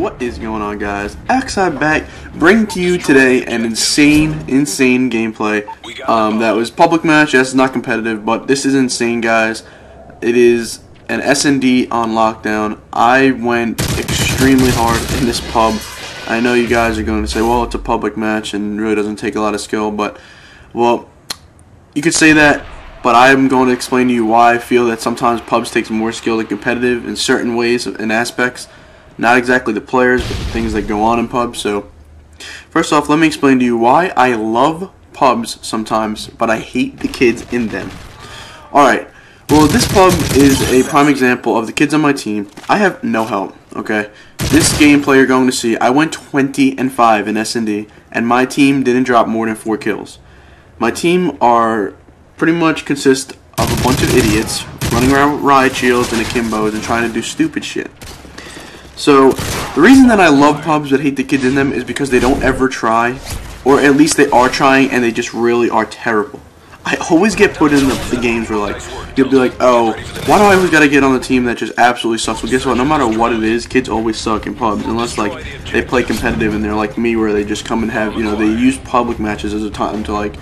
What is going on, guys? aXcide back, bringing to you today an insane gameplay. That was public match. Yes, it's not competitive, but this is insane, guys. It is an SnD on lockdown. I went extremely hard in this pub. I know you guys are going to say, well, it's a public match and really doesn't take a lot of skill, but, well, you could say that, but I'm going to explain to you why I feel that sometimes pubs takes more skill than competitive in certain ways and aspects. Not exactly the players, but the things that go on in pubs. So, first off, let me explain to you why I love pubs sometimes, but I hate the kids in them. Alright, well, this pub is a prime example of the kids on my team. I have no help, okay? This gameplay you're going to see, I went 20-5 in SnD, and my team didn't drop more than 4 kills. My team are pretty much consist of a bunch of idiots running around with riot shields and akimbos and trying to do stupid shit. So, the reason that I love pubs but hate the kids in them is because they don't ever try, or at least they are trying and they just really are terrible. I always get put in the games where, like, you'll be like, oh, why do I always gotta get on the team that just absolutely sucks? Well, guess what? No matter what it is, kids always suck in pubs, unless, like, they play competitive and they're like me, where they just come and have, you know, they use public matches as a time to, like,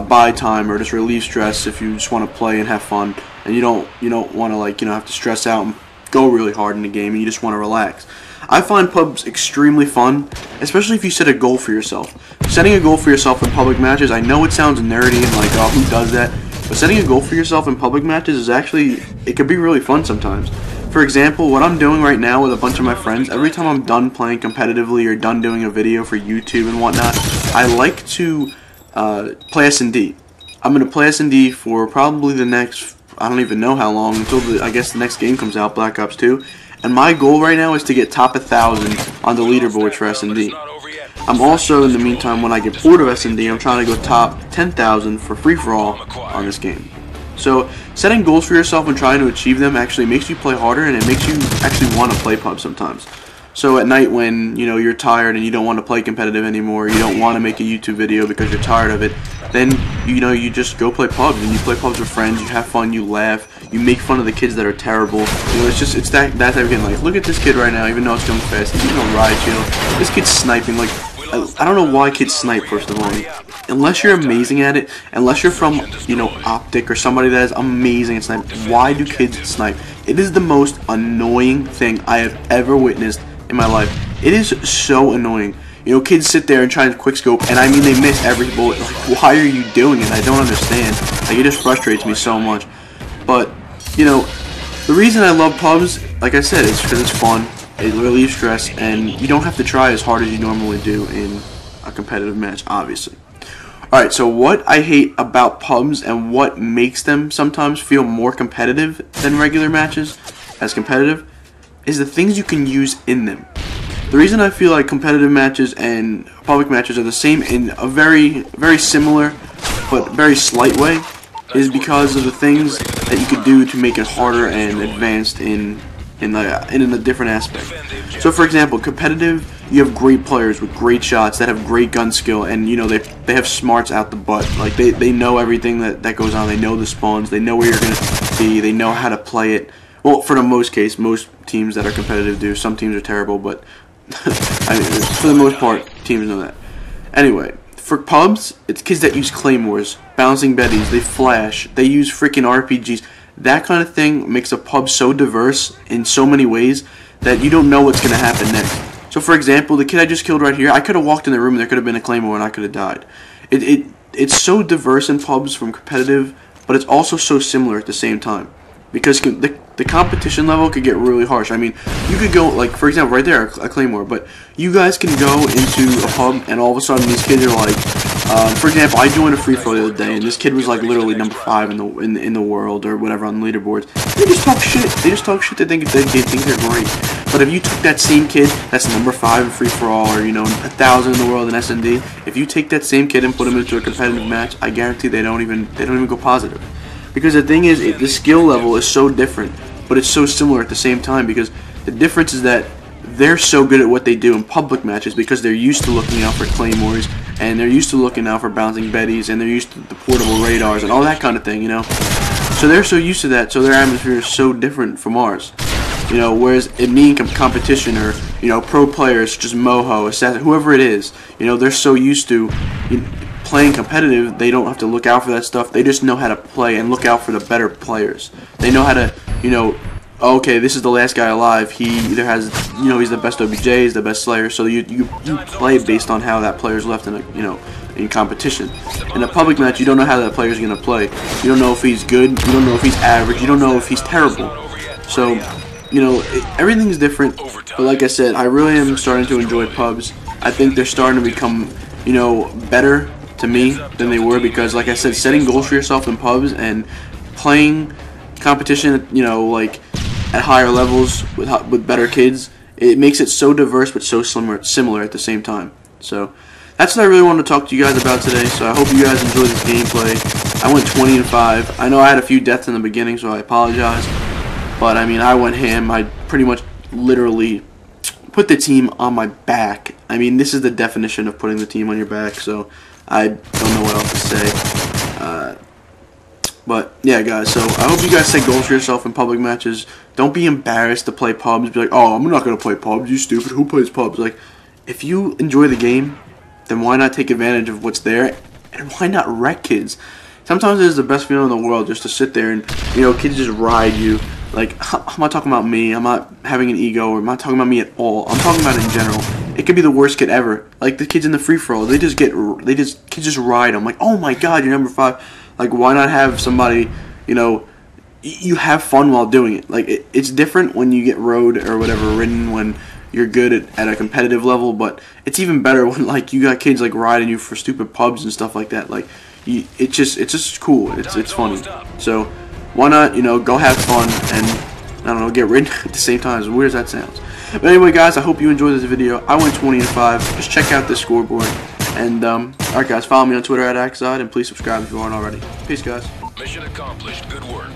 buy time or just relieve stress if you just want to play and have fun, and you don't want to, like, you know, have to stress out and go really hard in the game, and you just want to relax. I find pubs extremely fun, especially if you set a goal for yourself. Setting a goal for yourself in public matches, I know it sounds nerdy and like, oh, who does that? But setting a goal for yourself in public matches is actually, it could be really fun sometimes. For example, what I'm doing right now with a bunch of my friends, every time I'm done playing competitively or done doing a video for YouTube and whatnot, I like to play SnD. I'm going to play SnD for probably the next, I don't even know how long, until I guess the next game comes out, Black Ops 2. And my goal right now is to get top 1,000 on the leaderboard for SnD. I'm also, in the meantime, when I get bored of SnD, I'm trying to go top 10,000 for free-for-all on this game. So, setting goals for yourself and trying to achieve them actually makes you play harder, and it makes you actually want to play pub sometimes. So at night when, you know, you're tired and you don't want to play competitive anymore, you don't want to make a YouTube video because you're tired of it, then, you know, you just go play pubs, and you play pubs with friends, you have fun, you laugh, you make fun of the kids that are terrible. You know, it's that type of game. Like, look at this kid right now, even though it's going fast, he's using a riot shield, this kid's sniping. Like, I don't know why kids snipe, first of all. Unless you're amazing at it, unless you're from, you know, Optic or somebody that is amazing at sniping, why do kids snipe? It is the most annoying thing I have ever witnessed in my life. It is so annoying. You know, kids sit there and try to quickscope, and I mean, they miss every bullet. Like, why are you doing it? I don't understand. Like, it just frustrates me so much. But, you know, the reason I love pubs, like I said, is because it's fun, it relieves stress, and you don't have to try as hard as you normally do in a competitive match, obviously. Alright, so what I hate about pubs and what makes them sometimes feel more competitive than regular matches, as competitive, is the things you can use in them. The reason I feel like competitive matches and public matches are the same in a very similar but very slight way is because of the things that you could do to make it harder and advanced in a different aspect. So, for example, competitive, you have great players with great shots that have great gun skill, and, you know, they have smarts out the butt. Like, they know everything that goes on. They know the spawns. They know where you're going to be. They know how to play it. Well, for the most case, most teams that are competitive do. Some teams are terrible, but I mean, for the most part, teams know that. Anyway, for pubs, it's kids that use claymores, bouncing betties, they flash, they use freaking RPGs. That kind of thing makes a pub so diverse in so many ways that you don't know what's going to happen next. So, for example, the kid I just killed right here, I could have walked in the room and there could have been a claymore and I could have died. It's so diverse in pubs from competitive, but it's also so similar at the same time. Because the competition level could get really harsh. I mean, you could go, like, for example, right there, a claymore, but you guys can go into a pub and all of a sudden these kids are like, for example, I joined a free-for-all the other day and this kid was like literally number 5 in the world or whatever on the leaderboards. They just talk shit. They just talk shit. They think they're great. But if you took that same kid that's number 5 in free-for-all or, you know, 1,000 in the world in SnD, if you take that same kid and put him into a competitive match, I guarantee they don't even go positive. Because the thing is, the skill level is so different, but it's so similar at the same time, because the difference is that they're so good at what they do in public matches because they're used to looking out for claymores, and they're used to looking out for bouncing betties, and they're used to the portable radars and all that kind of thing, you know. So they're so used to that, so their atmosphere is so different from ours. You know, whereas in me in competition or pro players, just Moho, Assassin, whoever it is, they're so used to playing competitive, they don't have to look out for that stuff. They just know how to play and look out for the better players. They know how to, okay, this is the last guy alive. He either has, he's the best OBJ, he's the best Slayer. So you play based on how that player's left in in competition. In a public match, you don't know how that player's gonna play. You don't know if he's good. You don't know if he's average. You don't know if he's terrible. So, everything's different. But like I said, I really am starting to enjoy pubs. I think they're starting to become, better to me than they were, because like I said, setting goals for yourself in pubs and playing competition, like at higher levels with better kids, it makes it so diverse but so similar at the same time. So that's what I really wanted to talk to you guys about today. So I hope you guys enjoyed this gameplay. I went 20-5. I know I had a few deaths in the beginning, so I apologize. But I mean, I went ham. I pretty much literally put the team on my back. I mean, this is the definition of putting the team on your back. So I don't know what else to say. But yeah, guys, so I hope you guys set goals for yourself in public matches. Don't be embarrassed to play pubs. Be like, oh, I'm not going to play pubs, you stupid. Who plays pubs? Like, if you enjoy the game, then why not take advantage of what's there? And why not wreck kids? Sometimes it is the best feeling in the world just to sit there and, kids just ride you. Like, I'm not talking about me. I'm not having an ego, or I'm not talking about me at all. I'm talking about it in general. It could be the worst kid ever. Like the kids in the free-for-all, kids just ride them. Like, oh my God, you're number 5. Like, why not have somebody, you have fun while doing it. Like, it's different when you get rode or whatever, ridden when you're good at a competitive level, but it's even better when, like, you got kids, like, riding you for stupid pubs and stuff like that. Like, it's just cool. It's funny. So, why not, go have fun and, I don't know, get ridden at the same time, as weird as that sounds. But anyway, guys, I hope you enjoyed this video. I went 20-5. Just check out this scoreboard. And, alright, guys, follow me on Twitter at aXcide, and please subscribe if you aren't already. Peace, guys. Mission accomplished. Good work.